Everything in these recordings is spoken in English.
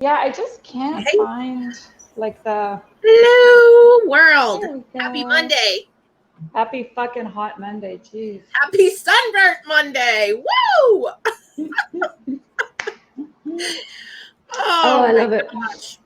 Yeah, I just can't Hey. find like the. Hello, world. There we Happy go. Monday. Happy fucking hot Monday, jeez. Happy Sunburnt Monday. Woo! Oh, Oh I my love it. gosh.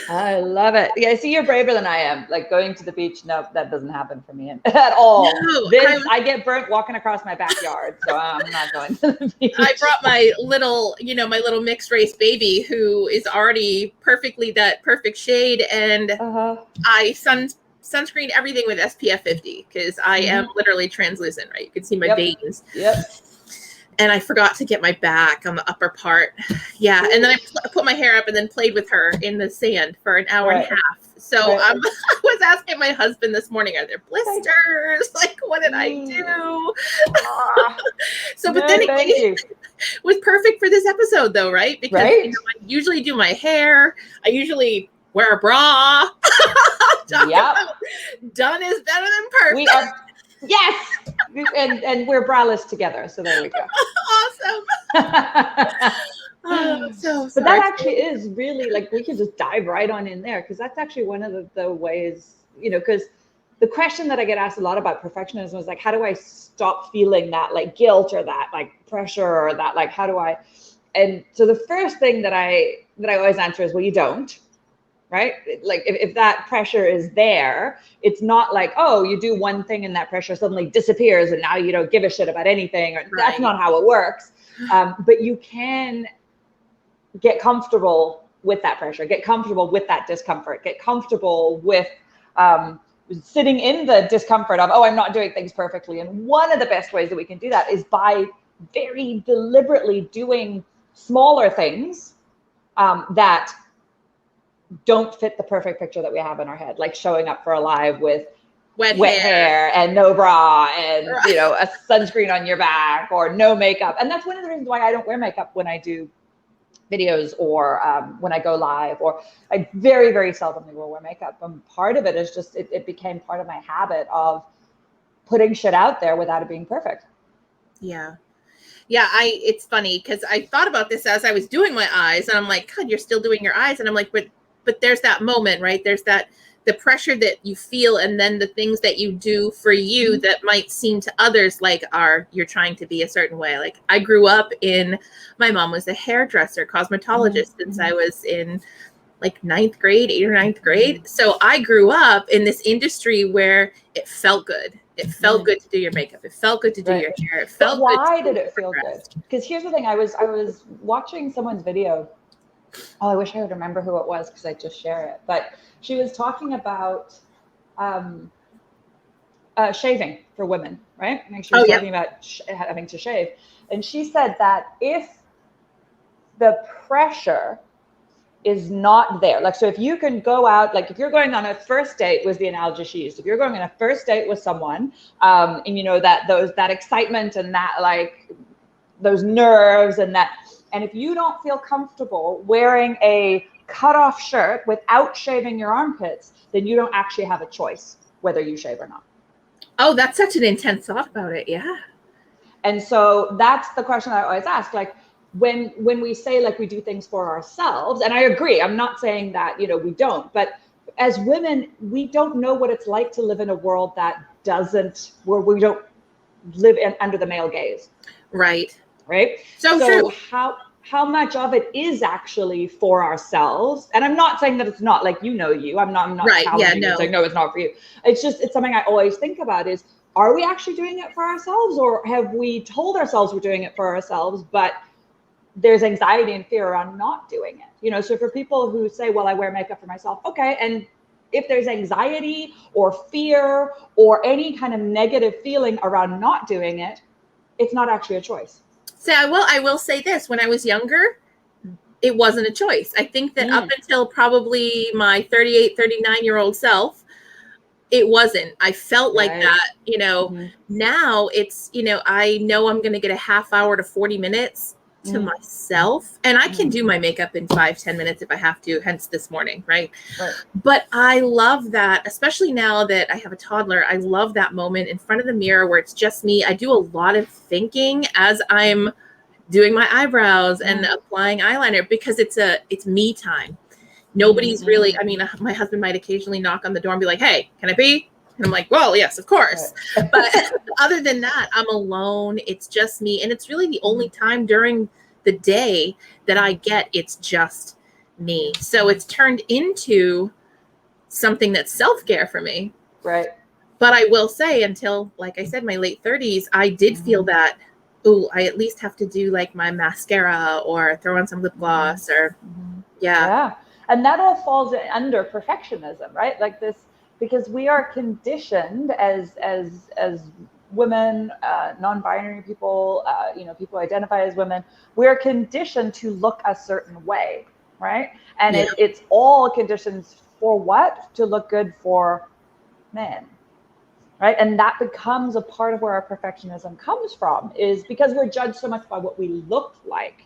I love it. Yeah, see, you're braver than I am. Like going to the beach, no, that doesn't happen for me at all. No, I get burnt walking across my backyard, so I'm not going to the beach. I brought my little, my little mixed race baby who is already perfectly that perfect shade, and I sunscreen everything with SPF 50 because I am literally translucent, right? You can see my veins. Yep. And I forgot to get my back on the upper part. Yeah. And then I put my hair up and then played with her in the sand for an hour and a half. So I was asking my husband this morning, are there blisters? Like, what did I do? So, but then it was perfect for this episode though, right? Because I usually do my hair. I usually wear a bra. Yep. Done is better than perfect. We are. Yes, and we're braless together, so there we go. Awesome. But that actually is really like we could just dive right on in there because that's actually one of the ways, because the question that I get asked a lot about perfectionism is like, how do I stop feeling that like guilt or that like pressure or that like how do I? And so the first thing that I always answer is, well, you don't. Right? Like if that pressure is there, it's not like, oh, you do one thing and that pressure suddenly disappears and now you don't give a shit about anything. That's not how it works. But you can get comfortable with that pressure, get comfortable with that discomfort, get comfortable with sitting in the discomfort of, oh, I'm not doing things perfectly. And one of the best ways that we can do that is by very deliberately doing smaller things that don't fit the perfect picture that we have in our head, like showing up for a live with wet hair and no bra and a sunscreen on your back or no makeup. And that's one of the reasons why I don't wear makeup when I do videos or when I go live, or I very, very seldomly will wear makeup. And part of it is just it became part of my habit of putting shit out there without it being perfect. Yeah. It's funny because I thought about this as I was doing my eyes, and I'm like, God, you're still doing your eyes. And I'm like, but there's that moment, right? There's the pressure that you feel, and then the things that you do for you that might seem to others like you're trying to be a certain way. Like I grew up my mom was a hairdresser, cosmetologist since I was in like 8th or 9th grade. So I grew up in this industry where it felt good. It felt good to do your makeup. It felt good to do your hair. It felt good. Why did it feel good? Because here's the thing. I was watching someone's video. Oh, I wish I would remember who it was because I just share it. But she was talking about shaving for women, right? And she was talking about having to shave. And she said that if the pressure is not there, like, so if you can go out, like if you're going on a first date, was the analogy she used. If you're going on a first date with someone, and that excitement and that like those nerves and if you don't feel comfortable wearing a cutoff shirt without shaving your armpits, then you don't actually have a choice whether you shave or not. Oh, that's such an intense thought about it. Yeah. And so that's the question I always ask, like, when we say like we do things for ourselves, and I agree, I'm not saying that, we don't, but as women, we don't know what it's like to live in a world where we don't live under the male gaze. Right. So true. How much of it is actually for ourselves? And I'm not saying that it's not, like, I'm not challenging you saying no, it's not for you. It's something I always think about is, are we actually doing it for ourselves, or have we told ourselves we're doing it for ourselves, but there's anxiety and fear around not doing it? So for people who say, well, I wear makeup for myself, okay, and if there's anxiety or fear or any kind of negative feeling around not doing it, it's not actually a choice. So I will say this, when I was younger, it wasn't a choice. I think that up until probably my 38, 39-year-old self, it wasn't. I felt like that, Now it's, I know I'm going to get a half hour to 40 minutes to myself, and I can do my makeup in 5-10 minutes if I have to, hence this morning. Right. But I love that, especially now that I have a toddler, I love that moment in front of the mirror where it's just me. I do a lot of thinking as I'm doing my eyebrows and applying eyeliner, because it's me time. Nobody's really, I mean, my husband might occasionally knock on the door and be like, hey, can I pee? And I'm like, well, yes, of course. Right. But other than that, I'm alone. It's just me. And it's really the only time during the day that I get it's just me. So it's turned into something that's self-care for me. Right. But I will say, until, like I said, my late 30s, I did feel that, oh, I at least have to do like my mascara or throw on some lip gloss or Yeah. And that all falls under perfectionism, right? Like this, because we are conditioned as women, non-binary people, people who identify as women, we're conditioned to look a certain way, right? And it's all conditions for what? To look good for men, right? And that becomes a part of where our perfectionism comes from, is because we're judged so much by what we look like.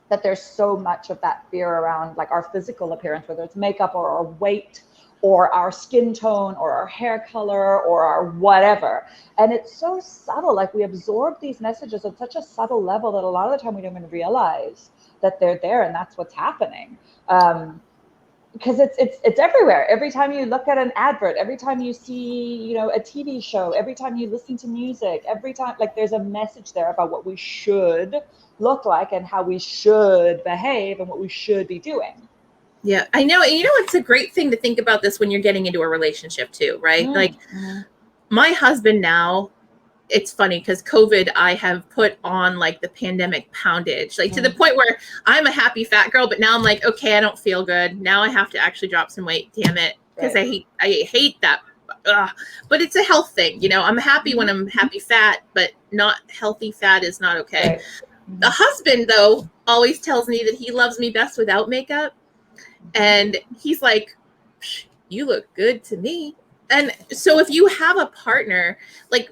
That there's so much of that fear around like our physical appearance, whether it's makeup or our weight or our skin tone or our hair color or our whatever. And it's so subtle, like we absorb these messages at such a subtle level that a lot of the time we don't even realize that they're there and that's what's happening. Because it's everywhere. Every time you look at an advert, every time you see, a TV show, every time you listen to music, every time, like there's a message there about what we should look like and how we should behave and what we should be doing. Yeah, I know. And it's a great thing to think about this when you're getting into a relationship too, right? Like my husband now, it's funny because COVID, I have put on like the pandemic poundage, like to the point where I'm a happy fat girl, but now I'm like, okay, I don't feel good. Now I have to actually drop some weight. Damn it. Because I hate that. But it's a health thing. I'm happy when I'm happy fat, but not healthy fat is not okay. Right. The husband, though, always tells me that he loves me best without makeup. And he's like, you look good to me. And so if you have a partner, like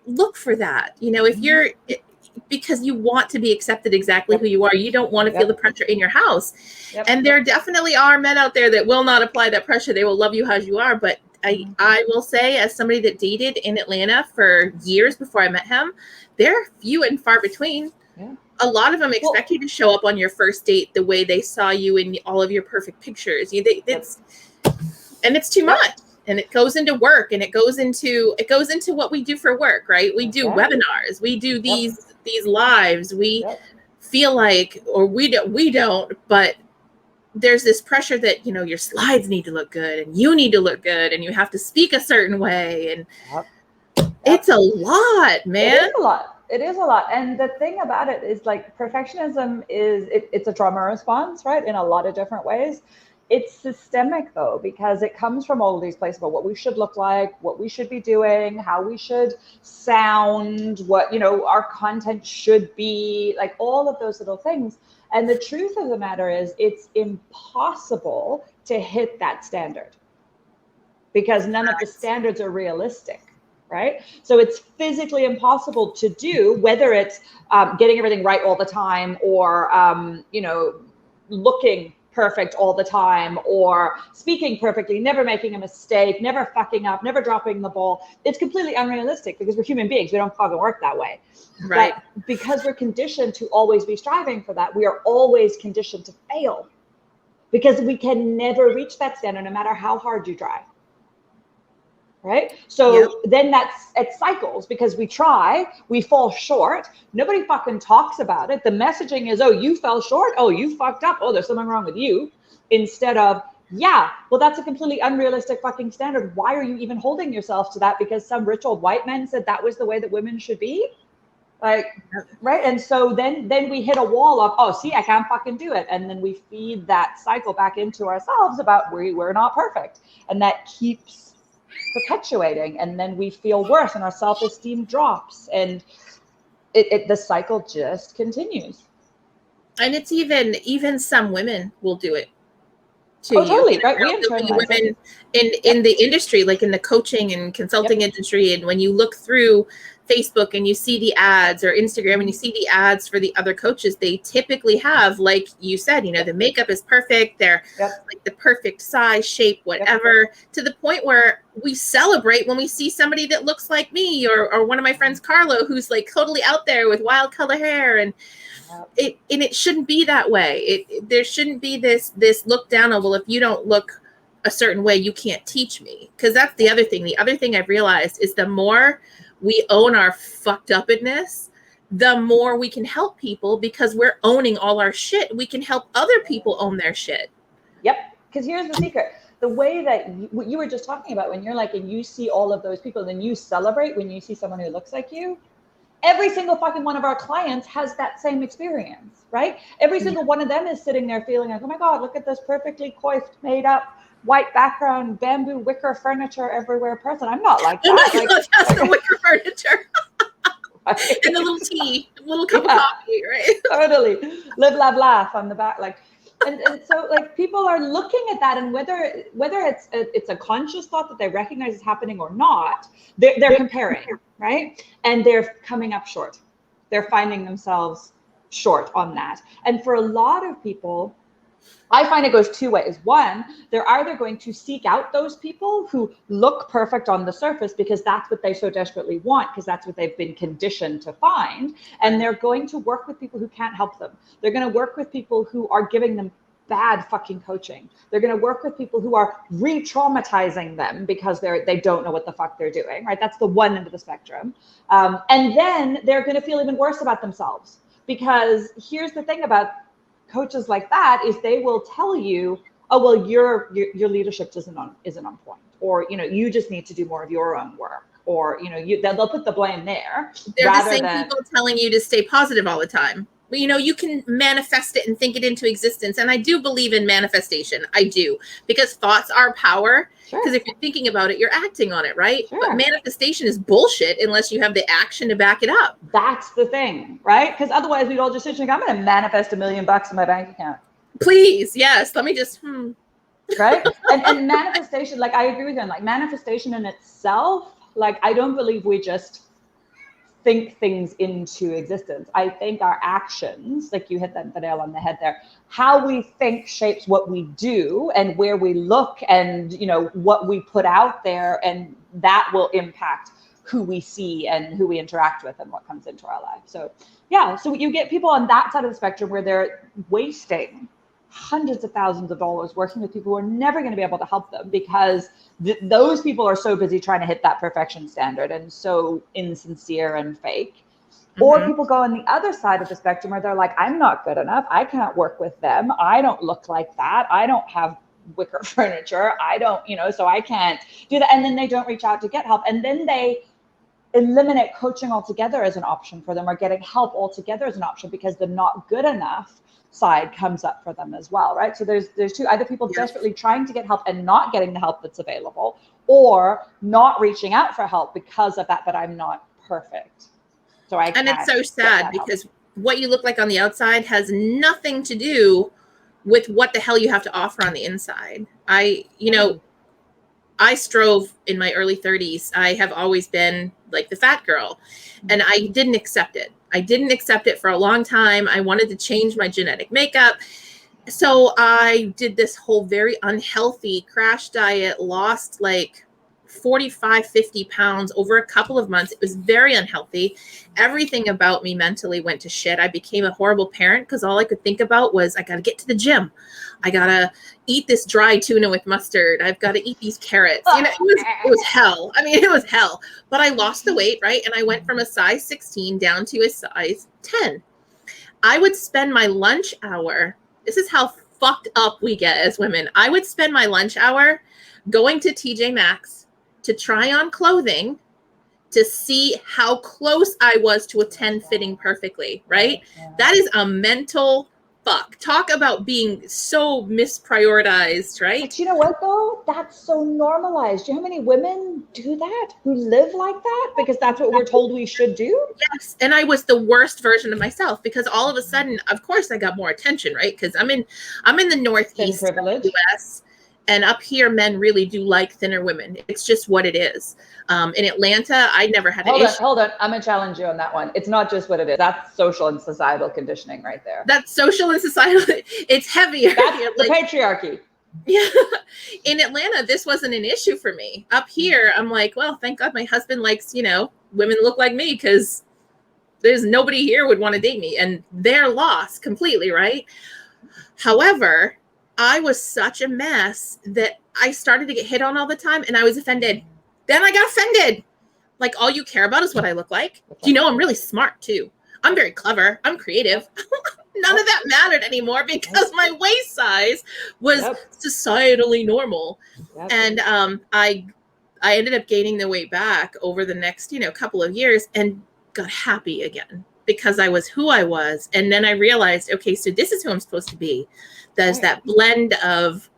look for that, if you're, because you want to be accepted exactly who you are, you don't want to feel the pressure in your house. And there definitely are men out there that will not apply that pressure. They will love you as you are. But I will say, as somebody that dated in Atlanta for years before I met him, they're few and far between. A lot of them expect you to show up on your first date the way they saw you in all of your perfect pictures. And it's too much. And it goes into work, and it goes into what we do for work, right? We do webinars, we do these lives. We feel like, or we don't, but there's this pressure that, your slides need to look good and you need to look good and you have to speak a certain way. And it's a lot, man. It is a lot. It is a lot. And the thing about it is like perfectionism is, it's a trauma response, right? In a lot of different ways. It's systemic though, because it comes from all of these places about what we should look like, what we should be doing, how we should sound, what, our content should be, like all of those little things. And the truth of the matter is it's impossible to hit that standard because none of the standards are realistic. Right? So it's physically impossible to do, whether it's getting everything right all the time or, looking perfect all the time or speaking perfectly, never making a mistake, never fucking up, never dropping the ball. It's completely unrealistic because we're human beings. We don't fucking work that way. Right. But because we're conditioned to always be striving for that, we are always conditioned to fail because we can never reach that standard no matter how hard you try. Right? So then it cycles because we try, we fall short. Nobody fucking talks about it. The messaging is, oh, you fell short. Oh, you fucked up. Oh, there's something wrong with you. Instead of, well, that's a completely unrealistic fucking standard. Why are you even holding yourself to that? Because some rich old white men said that was the way that women should be. Like, right? And so then we hit a wall of, oh, see, I can't fucking do it. And then we feed that cycle back into ourselves about we're not perfect. And that keeps perpetuating, and then we feel worse and our self-esteem drops, and the cycle just continues. And it's even some women will do it to you. Totally, right? Women in the industry, like in the coaching and consulting industry, and when you look through Facebook and you see the ads, or Instagram and you see the ads for the other coaches, they typically have, like you said, you know, the makeup is perfect. They're like the perfect size, shape, whatever, to the point where we celebrate when we see somebody that looks like me, or one of my friends, Carlo, who's like totally out there with wild color hair. And it shouldn't be that way. There shouldn't be this look down on, well, if you don't look a certain way, you can't teach me. Because that's the other thing. The other thing I've realized is the more we own our fucked upness, the more we can help people, because we're owning all our shit. We can help other people own their shit. Yep. Because here's the secret. The way that what you were just talking about, when you're like, and you see all of those people, then you celebrate when you see someone who looks like you. Every single fucking one of our clients has that same experience, right? Every single one of them is sitting there feeling like, oh my God, look at this perfectly coiffed, made up, white background, bamboo wicker furniture everywhere person. I'm not like that. Oh my God, that's the wicker furniture. Right? And the little tea, a little cup of coffee, right? Totally. Live, laugh, laugh on the back. Like, and so like people are looking at that, and whether it's a conscious thought that they recognize is happening or not, they're comparing, right? And they're coming up short. They're finding themselves short on that. And for a lot of people, I find it goes two ways. One, they're either going to seek out those people who look perfect on the surface because that's what they so desperately want, because that's what they've been conditioned to find. And they're going to work with people who can't help them. They're going to work with people who are giving them bad fucking coaching. They're going to work with people who are re-traumatizing them because they don't know what the fuck they're doing, right? That's the one end of the spectrum. And then they're going to feel even worse about themselves, because here's the thing about coaches like that is they will tell you, oh, well, your leadership isn't on point, or, you know, you just need to do more of your own work, or, you know, they'll put the blame there. They're the same people telling you to stay positive all the time. But, you know, you can manifest it and think it into existence. And I do believe in manifestation. I do, because thoughts are power. Because if you're thinking about it, you're acting on it, right? But manifestation is bullshit unless you have the action to back it up. That's the thing, right? Because otherwise we'd all just sit and go, I'm going to manifest $1 million in my bank account. Please, yes. Let me just, Right? And manifestation, like I agree with you, like manifestation in itself, like I don't believe we just think things into existence. I think our actions, like you hit the nail on the head there, how we think shapes what we do and where we look and, you know, what we put out there, and that will impact who we see and who we interact with and what comes into our life. So yeah, so you get people on that side of the spectrum where they're wasting hundreds of thousands of dollars working with people who are never going to be able to help them, because those people are so busy trying to hit that perfection standard and so insincere and fake. Or people go on the other side of the spectrum where they're like, I'm not good enough. I can't work with them. I don't look like that. I don't have wicker furniture. I don't, you know, so I can't do that. And then they don't reach out to get help. And then they eliminate coaching altogether as an option for them, or getting help altogether as an option, because the not good enough side comes up for them as well, right? So there's two, either people desperately trying to get help and not getting the help that's available, or not reaching out for help because of that I'm not perfect. So and it's so sad because what you look like on the outside has nothing to do with what the hell you have to offer on the inside. I strove in my early 30s. I have always been like the fat girl, and I didn't accept it. I didn't accept it for a long time. I wanted to change my genetic makeup. So I did this whole very unhealthy crash diet, lost like 45, 50 pounds over a couple of months. It was very unhealthy. Everything about me mentally went to shit. I became a horrible parent because all I could think about was, I got to get to the gym. I got to eat this dry tuna with mustard. I've got to eat these carrots. You know, it was hell. I mean, it was hell. But I lost the weight, right? And I went from a size 16 down to a size 10. I would spend my lunch hour. This is how fucked up we get as women. I would spend my lunch hour going to TJ Maxx to try on clothing to see how close I was to a 10 fitting perfectly, right? That is a mental fuck. Talk about being so misprioritized, right? But you know what though? That's so normalized. Do you know how many women do that, who live like that? Because that's what we're told we should do? Yes. And I was the worst version of myself, because all of a sudden, of course, I got more attention, right? Because I'm in the Northeast of the US. And up here, men really do like thinner women. It's just what it is. In Atlanta, I never had an issue. Hold on. I'm gonna challenge you on that one. It's not just what it is. That's social and societal conditioning right there. That's social and societal. It's heavier. That's the patriarchy. Yeah. In Atlanta, this wasn't an issue for me. Up here, I'm like, well, thank God my husband likes, women look like me, because there's nobody here would want to date me, and they're lost completely, right? However, I was such a mess that I started to get hit on all the time, and I was offended. Then I got offended. Like, all you care about is what I look like. I'm really smart too. I'm very clever. I'm creative. None of that mattered anymore because my waist size was societally normal. And I ended up gaining the weight back over the next, couple of years, and got happy again because I was who I was. And then I realized, okay, so this is who I'm supposed to be. There's that blend of,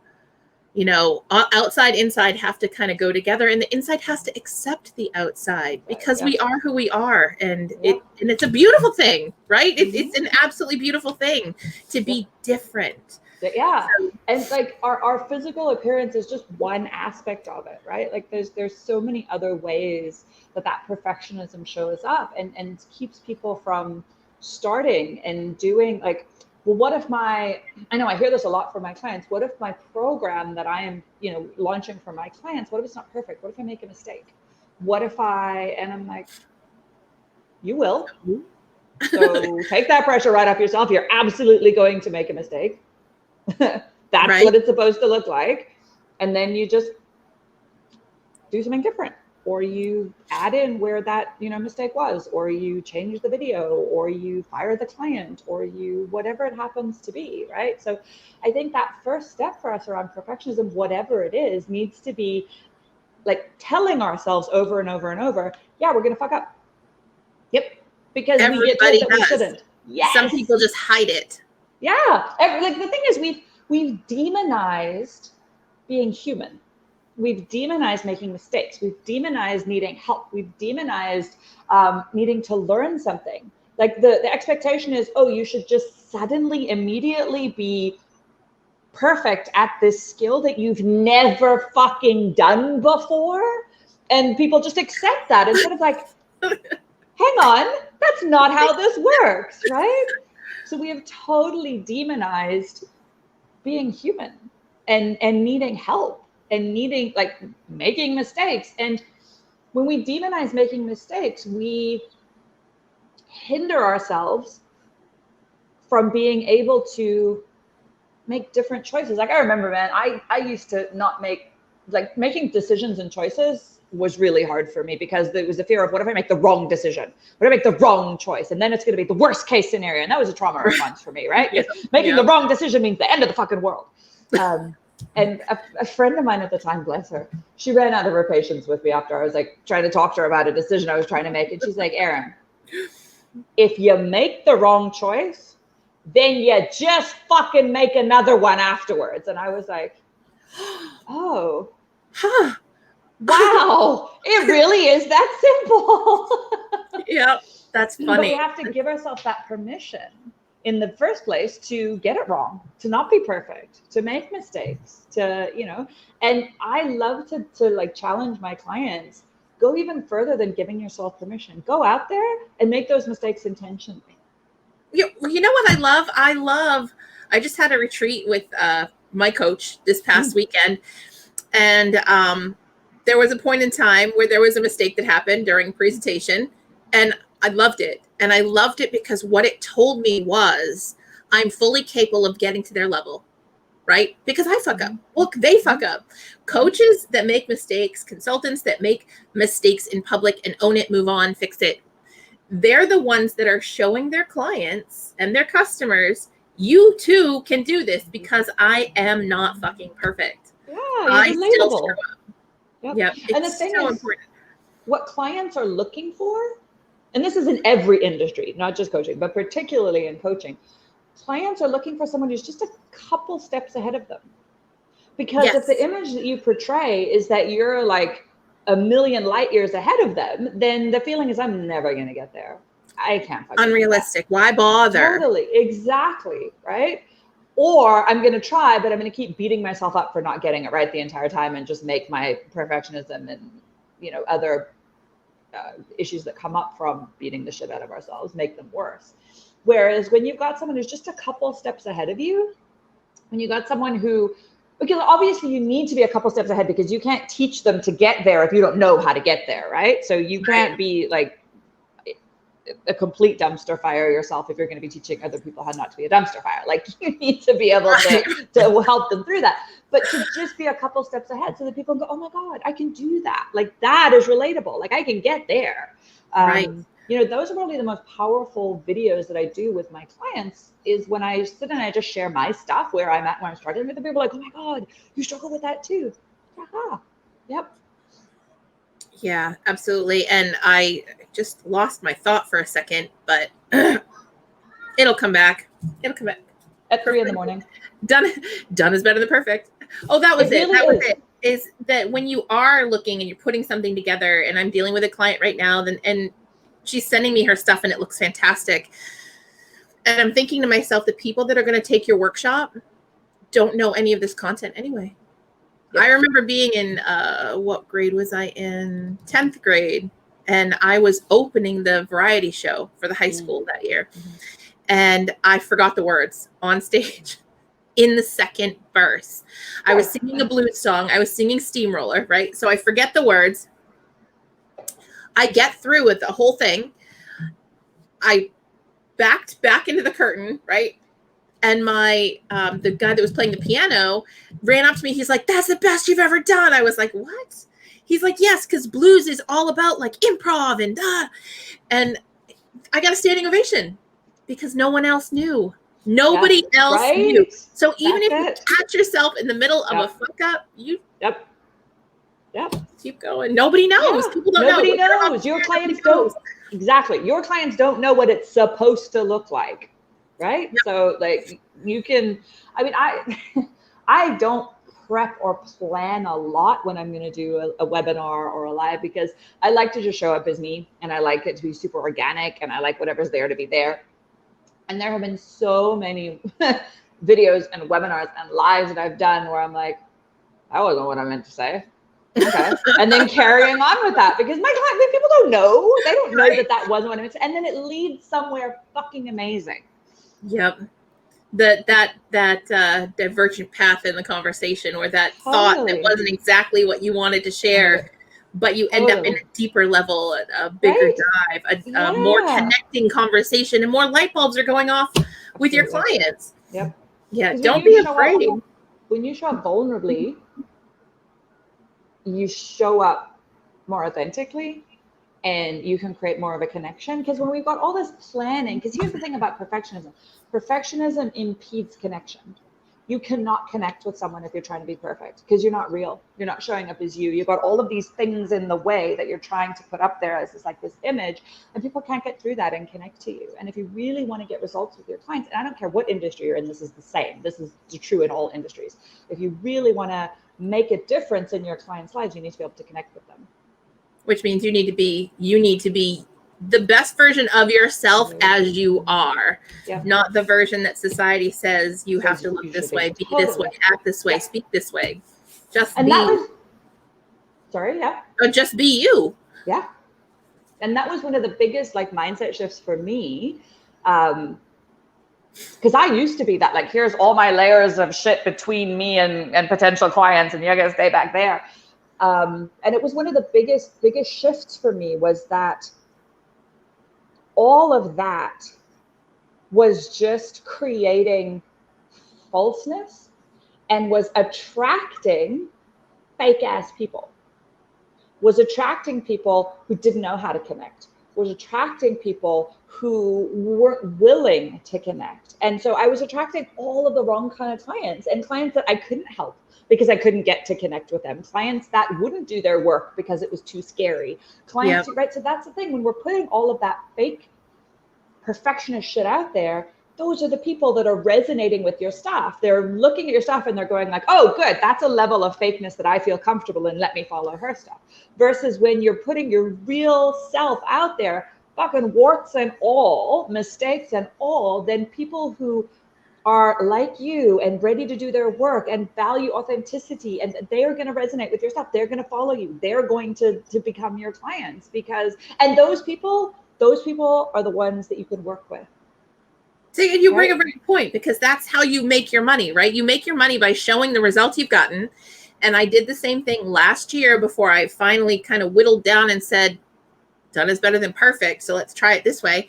outside, inside have to kind of go together, and the inside has to accept the outside because we are who we are. And it's a beautiful thing, right? It's an absolutely beautiful thing to be different. Yeah. And like our physical appearance is just one aspect of it, right? Like there's so many other ways that perfectionism shows up and keeps people from starting and doing, like, well, what if I know I hear this a lot from my clients. What if my program that I am, launching for my clients, what if it's not perfect? What if I make a mistake? And I'm like, you will. So take that pressure right off yourself. You're absolutely going to make a mistake. That's what it's supposed to look like. And then you just do something different, or you add in where that, mistake was, or you change the video, or you fire the client, or you, whatever it happens to be. Right. So I think that first step for us around perfectionism, whatever it is, needs to be like telling ourselves over and over and over, yeah, we're going to fuck up. Yep. Because we get told that we shouldn't. Yes. Some people just hide it. Yeah. Like the thing is, we've demonized being human. We've demonized making mistakes. We've demonized needing help. We've demonized needing to learn something. Like the expectation is, oh, you should just suddenly, immediately be perfect at this skill that you've never fucking done before. And people just accept that instead of like, hang on, that's not how this works, right? So we have totally demonized being human and needing help and needing, like, making mistakes. And when we demonize making mistakes, we hinder ourselves from being able to make different choices. Like, I remember, man, I used to not making decisions and choices was really hard for me because there was the fear of, what if I make the wrong decision? What if I make the wrong choice? And then it's going to be the worst case scenario. And that was a trauma response for me, right? Because making the wrong decision means the end of the fucking world. And a friend of mine at the time, bless her, she ran out of her patience with me after I was like trying to talk to her about a decision I was trying to make. And she's like, Erin, if you make the wrong choice, then you just fucking make another one afterwards. And I was like, oh, wow, it really is that simple. Yeah, that's funny. But we have to give ourselves that permission in the first place to get it wrong, to not be perfect, to make mistakes, and I love to like challenge my clients, go even further than giving yourself permission. Go out there and make those mistakes intentionally. You know what I love? I just had a retreat with my coach this past weekend, and there was a point in time where there was a mistake that happened during presentation, and I loved it. And I loved it because what it told me was I'm fully capable of getting to their level, right? Because I fuck up. Look, they fuck up. Coaches that make mistakes, consultants that make mistakes in public and own it, move on, fix it, they're the ones that are showing their clients and their customers, you too can do this because I am not fucking perfect. Yeah, I still screw up. Yep. And the thing is, important. What clients are looking for, and this is in every industry, not just coaching, but particularly in coaching, clients are looking for someone who's just a couple steps ahead of them. Because if the image that you portray is that you're like a million light years ahead of them, then the feeling is, I'm never going to get there. I can't. Unrealistic. Why bother? Totally. Exactly. Right. or I'm going to try, but I'm going to keep beating myself up for not getting it right the entire time and just make my perfectionism and, you know, other issues that come up from beating the shit out of ourselves make them worse. Whereas when you've got someone who's just a couple steps ahead of you, when you got someone who, because obviously you need to be a couple steps ahead because you can't teach them to get there if you don't know how to get there, right? So you can't be like a complete dumpster fire yourself if you're going to be teaching other people how not to be a dumpster fire. Like you need to be able to help them through that, but to just be a couple steps ahead so that people go, oh my God, I can do that. Like that is relatable. Like I can get there. Right. You know, those are probably the most powerful videos that I do with my clients is when I sit and I just share my stuff, where I'm at, when I'm struggling with the people like, oh my God, you struggle with that too. Aha. Yep. Yeah, absolutely. And I just lost my thought for a second, but it'll come back. It'll come back. At 3 a.m. Done is better than perfect. Oh, that was it. Really That was it. Is that when you are looking and you're putting something together, and I'm dealing with a client right now, and she's sending me her stuff and it looks fantastic. And I'm thinking to myself, the people that are going to take your workshop don't know any of this content anyway. Yep. I remember being in, what grade was I in? 10th grade. And I was opening the variety show for the high school that year. Mm-hmm. And I forgot the words on stage in the second verse. I was singing a blues song. I was singing Steamroller, right? So I forget the words. I get through with the whole thing. I backed back into the curtain, right? And my the guy that was playing the piano ran up to me. He's like, "That's the best you've ever done." I was like, "What?" He's like, "Yes, because blues is all about like improv and And I got a standing ovation because no one else knew. Nobody else knew. So even if you catch yourself in the middle of a fuck up, you keep going. Nobody knows. People don't know. Nobody knows. Your clients don't. Exactly. Your clients don't know what it's supposed to look like. Right. Yep. So like you can, I mean, I don't prep or plan a lot when I'm going to do a webinar or a live, because I like to just show up as me, and I like it to be super organic, and I like whatever's there to be there. And there have been so many videos and webinars and lives that I've done where I'm like, that wasn't what I meant to say. Okay. And then carrying on with that, because people don't know. They don't know that wasn't what I meant to say. And then it leads somewhere fucking amazing. Yep. That divergent path in the conversation, or that thought that wasn't exactly what you wanted to share, but you end up in a deeper level, a bigger dive, a more connecting conversation, and more light bulbs are going off with your clients. Yep. Yeah. Don't be afraid. When you show up vulnerably, you show up more authentically, and you can create more of a connection. Because when we've got all this planning, because here's the thing about perfectionism impedes connection. You cannot connect with someone if you're trying to be perfect, because you're not real. You're not showing up as you. You've got all of these things in the way that you're trying to put up there as this image, and people can't get through that and connect to you. And if you really want to get results with your clients, and I don't care what industry you're in, this is the same. This is true in all industries. If you really want to make a difference in your clients' lives, you need to be able to connect with them. Which means you need to be the best version of yourself as you are, not the version that society says you have to look this way, be this way, act this way, speak this way. Just be you. Yeah. And that was one of the biggest mindset shifts for me. Because I used to be that, here's all my layers of shit between me and potential clients, and you're going to stay back there. And it was one of the biggest shifts for me, was that all of that was just creating falseness and was attracting fake ass people, was attracting people who didn't know how to connect, was attracting people who weren't willing to connect. And so I was attracting all of the wrong kind of clients, and clients that I couldn't help because I couldn't get to connect with them, clients that wouldn't do their work because it was too scary, clients, right? So that's the thing, when we're putting all of that fake perfectionist shit out there, those are the people that are resonating with your stuff. They're looking at your stuff and they're going oh, good, that's a level of fakeness that I feel comfortable in, let me follow her stuff. Versus when you're putting your real self out there, fucking warts and all, mistakes and all, then people who are like you and ready to do their work and value authenticity, and they are going to resonate with your stuff. They're going to follow you. They're going to become your clients, because, and those people are the ones that you can work with. See, and you bring a great point, because that's how you make your money, right? You make your money by showing the results you've gotten. And I did the same thing last year before I finally kind of whittled down and said, done is better than perfect, so let's try it this way.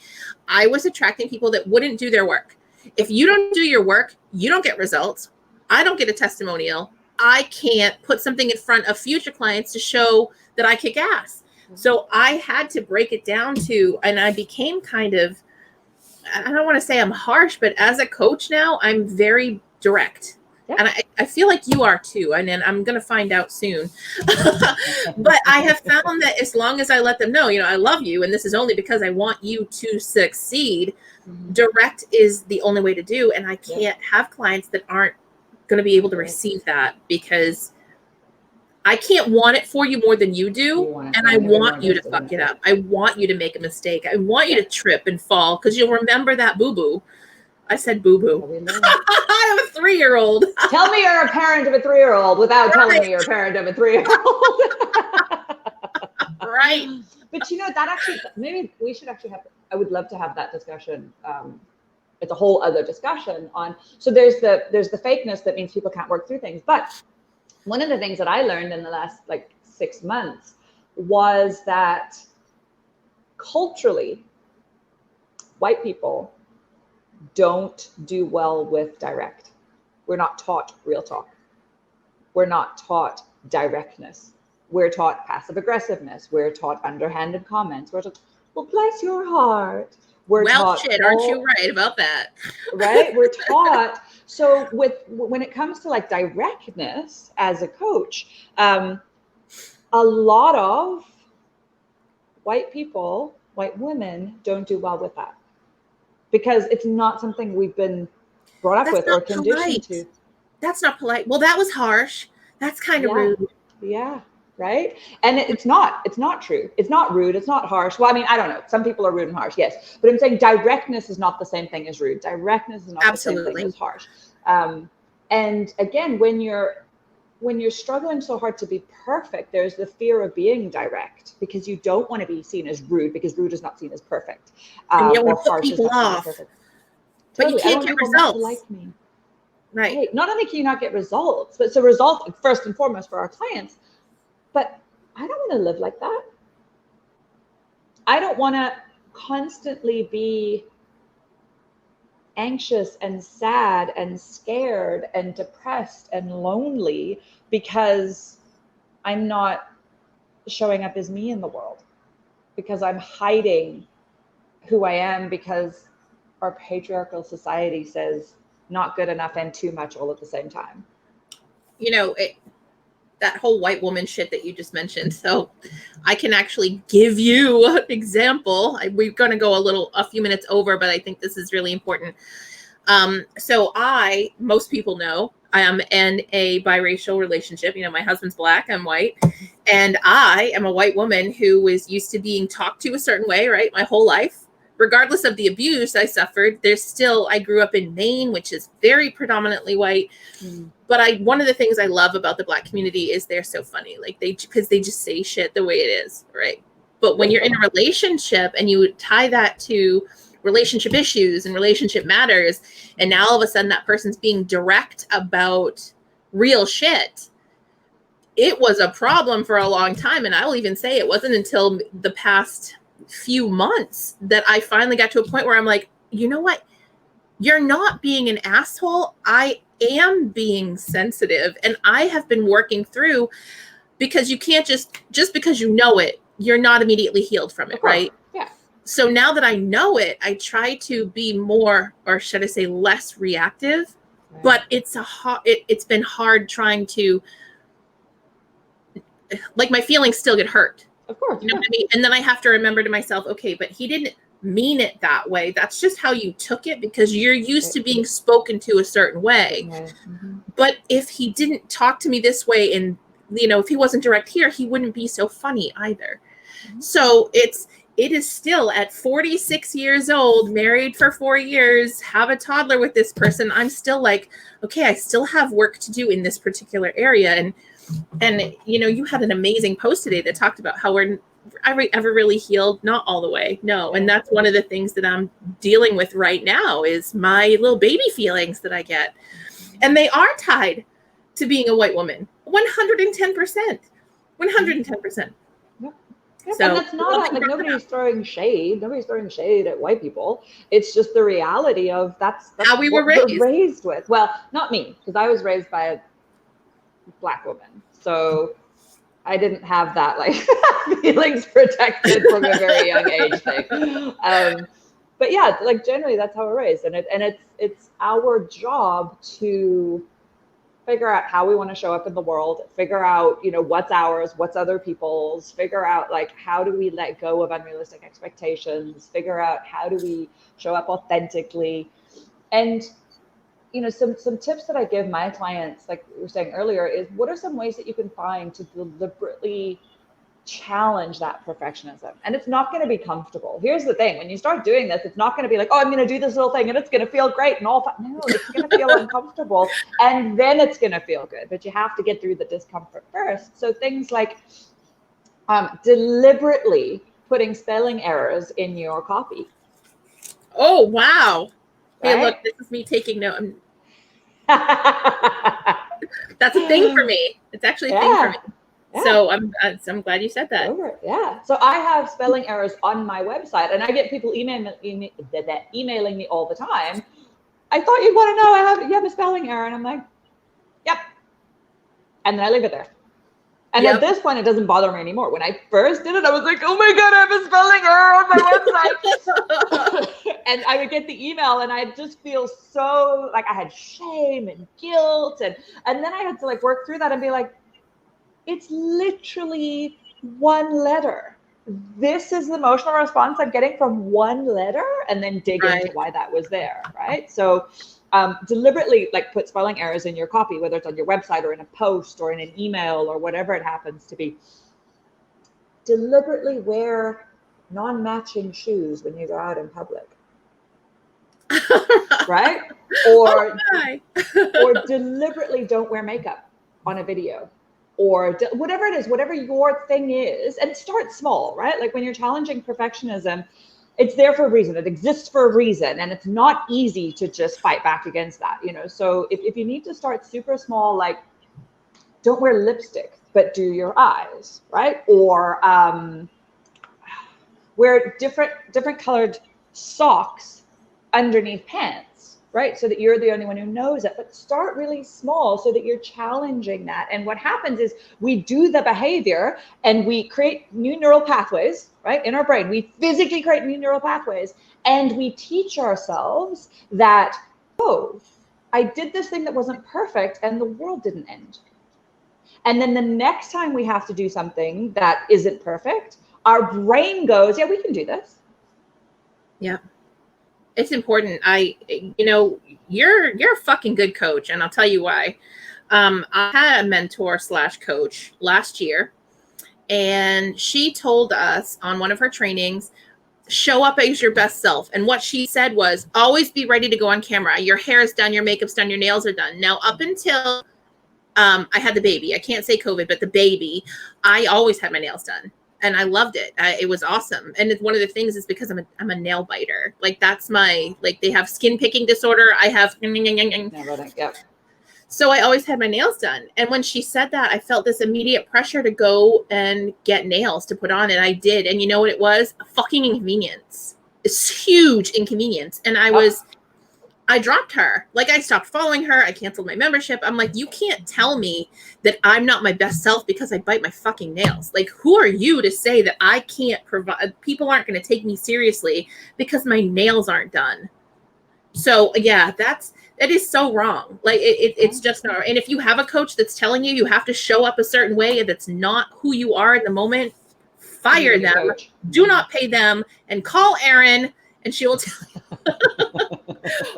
I was attracting people that wouldn't do their work. If you don't do your work, you don't get results. I don't get a testimonial. I can't put something in front of future clients to show that I kick ass. So I had to break it down to, and I became kind of, I don't want to say I'm harsh, but as a coach now, I'm very direct. Yep. And I feel like you are too. And then I'm going to find out soon. But I have found that as long as I let them know, I love you, and this is only because I want you to succeed, direct is the only way to do. And I can't have clients that aren't going to be able to receive that, because I can't want it for you more than you do. And I want you to fuck it up. I want you to make a mistake. I want you to trip and fall, because you'll remember that boo-boo. I said boo-boo. I have a 3-year-old. Tell me you're a parent of a 3-year-old without telling me you're a parent of a 3-year-old. Right. But that actually, maybe we should actually have, I would love to have that discussion. It's a whole other discussion on, so there's the fakeness that means people can't work through things. But one of the things that I learned in the last 6 months was that culturally, white people don't do well with direct. We're not taught real talk. We're not taught directness. We're taught passive aggressiveness. We're taught underhanded comments. We're taught, well, bless your heart. We're taught, shit, aren't you right about that? Right? We're taught. So when it comes to directness as a coach, a lot of white people, white women, don't do well with that, because it's not something we've been brought up with or conditioned to. That's not polite. Well, that was harsh. That's kind of rude. Yeah. Right. And it's not true. It's not rude. It's not harsh. Well, I mean, I don't know. Some people are rude and harsh. Yes. But I'm saying directness is not the same thing as rude. Directness is not the same thing as harsh. And again, when you're struggling so hard to be perfect, there's the fear of being direct, because you don't want to be seen as rude, because rude is not seen as perfect. And you don't want to put people off. But you can't get results. Like me. Right. Not only can you not get results, but it's a result first and foremost for our clients. But I don't want to live like that. I don't want to constantly be anxious and sad and scared and depressed and lonely because I'm not showing up as me in the world, because I'm hiding who I am, because our patriarchal society says not good enough and too much all at the same time. That whole white woman shit that you just mentioned. So I can actually give you an example. We're going to go a few minutes over, but I think this is really important. So most people know I am in a biracial relationship. My husband's Black, I'm white. And I am a white woman who was used to being talked to a certain way, right? My whole life. Regardless of the abuse I suffered, I grew up in Maine, which is very predominantly white. But one of the things I love about the Black community is they're so funny. Because they just say shit the way it is, right? But when you're in a relationship and you tie that to relationship issues and relationship matters, and now all of a sudden that person's being direct about real shit, it was a problem for a long time. And I will even say it wasn't until the past few months that I finally got to a point where I'm like, you know what? You're not being an asshole. I am being sensitive, and I have been working through, because you can't just because you know it, you're not immediately healed from it, right? Yeah. So now that I know it, I try to be more, or should I say less reactive, right. But it's been hard trying to, my feelings still get hurt. Of course. You know what I mean? And then I have to remember to myself, okay, but he didn't mean it that way. That's just how you took it, because you're used to being spoken to a certain way. Mm-hmm. But if he didn't talk to me this way, and if he wasn't direct here, he wouldn't be so funny either. Mm-hmm. So it is still at 46 years old, married for 4 years, have a toddler with this person. I'm still like, okay, I still have work to do in this particular area. And you know, you had an amazing post today that talked about how we're ever really healed. Not all the way. No. And that's one of the things that I'm dealing with right now is my little baby feelings that I get. And they are tied to being a white woman. 110%. 110%. So, and that's not like nobody's throwing shade. Nobody's throwing shade at white people. It's just the reality of that's how we were raised with. Well, not me, because I was raised by a Black woman. So I didn't have that like feelings protected from a very young age thing. But yeah, like generally that's how we're raised, and it's our job to figure out how we want to show up in the world, figure out, you know, what's ours, what's other people's, figure out like how do we let go of unrealistic expectations, figure out how do we show up authentically. And you know, some tips that I give my clients, like we were saying earlier, is what are some ways that you can find to deliberately challenge that perfectionism? And it's not going to be comfortable. Here's the thing. When you start doing this, it's not going to be like, oh, I'm going to do this little thing and it's going to feel great and all that. No, it's going to feel uncomfortable and then it's going to feel good. But you have to get through the discomfort first. So things like deliberately putting spelling errors in your copy. Oh, wow. Hey, right? Look, this is me taking note. That's a thing for me. It's actually a thing for me. Yeah. So I'm glad you said that. Yeah. So I have spelling errors on my website, and I get people emailing me all the time. I thought you'd want to know you have a spelling error, and I'm like, yep. And then I leave it there. And at this point, it doesn't bother me anymore. When I first did it, I was like, oh my God, I have a spelling error on my website. And I would get the email and I'd just feel so like I had shame and guilt. And then I had to like work through that and be like, it's literally one letter. This is the emotional response I'm getting from one letter, and then dig into why that was there, right? So deliberately like put spelling errors in your copy, whether it's on your website or in a post or in an email or whatever it happens to be. Deliberately wear non-matching shoes when you go out in public. Right? Or deliberately don't wear makeup on a video. Or whatever it is, whatever your thing is, and start small, right? Like when you're challenging perfectionism, it's there for a reason. It exists for a reason. And it's not easy to just fight back against that, you know? So if you need to start super small, like don't wear lipstick, but do your eyes, right? Or wear different colored socks underneath pants, right? So that you're the only one who knows it, but start really small so that you're challenging that. And what happens is we do the behavior and we create new neural pathways, right? In our brain, we physically create new neural pathways and we teach ourselves that, oh, I did this thing that wasn't perfect and the world didn't end. And then the next time we have to do something that isn't perfect, our brain goes, yeah, we can do this. Yeah. It's important. You're a fucking good coach, and I'll tell you why. I had a mentor / coach last year, and she told us on one of her trainings, show up as your best self. And what she said was, always be ready to go on camera. Your hair is done, your makeup's done, your nails are done. Now, up until I had the baby, I can't say COVID, but the baby, I always had my nails done. And I loved it. It was awesome. And one of the things is because I'm a nail biter. Like that's they have skin picking disorder. I have. Yep. So I always had my nails done. And when she said that, I felt this immediate pressure to go and get nails to put on. And I did. And you know what it was? A fucking inconvenience. It's huge inconvenience. And I dropped her. Like I stopped following her. I canceled my membership. I'm like, you can't tell me that I'm not my best self because I bite my fucking nails. Like, who are you to say that I can't provide, people aren't going to take me seriously because my nails aren't done. So yeah, that is so wrong. Like it's just not. And if you have a coach that's telling you have to show up a certain way and that's not who you are in the moment, fire them. Do not pay them and call Erin and she will tell you.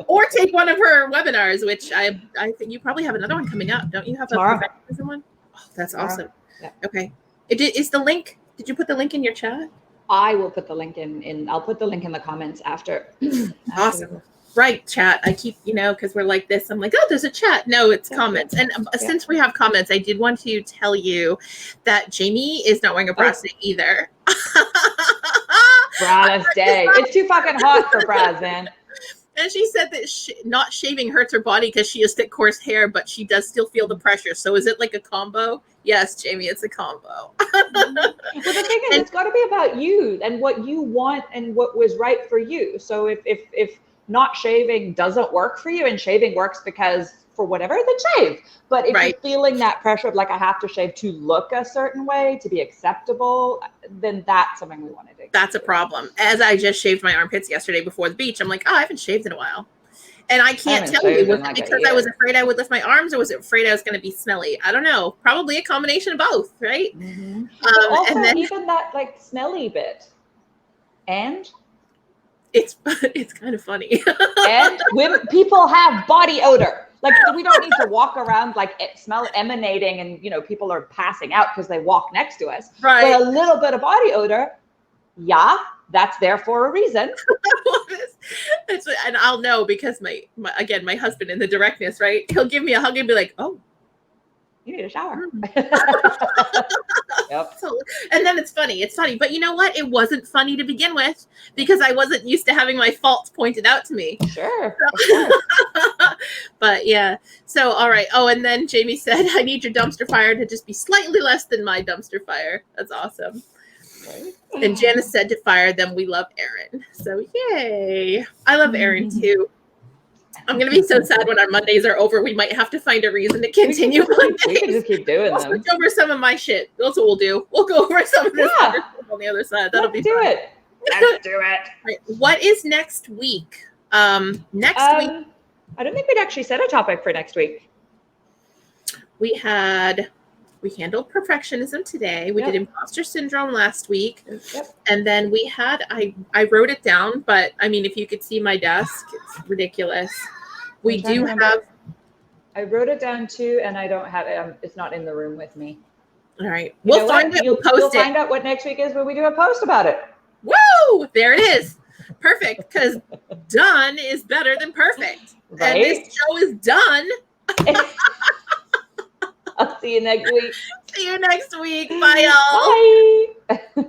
Or take one of her webinars, which I think you probably have another one coming up. Don't you have tomorrow. A perfectionism one? Oh, that's tomorrow. Awesome. Yeah. Okay. Is the link, did you put the link in your chat? I will put the link I'll put the link in the comments after. Awesome. Right, chat. I keep, because we're like this. I'm like, oh, there's a chat. No, it's comments. And since we have comments, I did want to tell you that Jamie is not wearing a bracelet either. Brad's day. It's too fucking hot for Brad, man. And she said that not shaving hurts her body because she has thick, coarse hair, but she does still feel the pressure. So is it like a combo? Yes, Jamie, it's a combo. Well, the thing is, it's got to be about you and what you want and what was right for you. So if not shaving doesn't work for you and shaving works because for whatever, then shave. But if you're feeling that pressure of like, I have to shave to look a certain way, to be acceptable, then that's something we want to do. That's a problem. As I just shaved my armpits yesterday before the beach, I'm like, oh, I haven't shaved in a while. And I can't tell you, was it because I was afraid I would lift my arms or was it afraid I was going to be smelly? I don't know. Probably a combination of both, right? Mm-hmm. Also, and then, even that like smelly bit. And? It's kind of funny. And people have body odor. Like, we don't need to walk around like smell emanating and, people are passing out because they walk next to us. Right. But a little bit of body odor, that's there for a reason. And I'll know because my husband in the directness, right? He'll give me a hug and be like, oh, you need a shower. Yep. So, and then it's funny, but you know what? It wasn't funny to begin with because I wasn't used to having my faults pointed out to me. Sure. But yeah. So, all right. Oh, and then Jamie said, I need your dumpster fire to just be slightly less than my dumpster fire. That's awesome. Right. And Janice said to fire them, we love Erin. So yay. I love Erin too. I'm going to be so sad when our Mondays are over. We might have to find a reason to continue. We can just keep doing them. Switch over some of my shit. That's what we'll do. We'll go over some of this on the other side. That'll be fun. Let's do it. Right. What is next week? Next week. I don't think we'd actually set a topic for next week. We handled perfectionism today. We did imposter syndrome last week. Yep. And then we had, I wrote it down, but I mean, if you could see my desk, it's ridiculous. We do have. I wrote it down too, and I don't have it. It's not in the room with me. All right. We'll find it. We'll post it. You'll find out what next week is when we do a post about it. Woo! There it is. Perfect. Because done is better than perfect. Right? And this show is done. I'll see you next week. See you next week. Bye, y'all. Bye.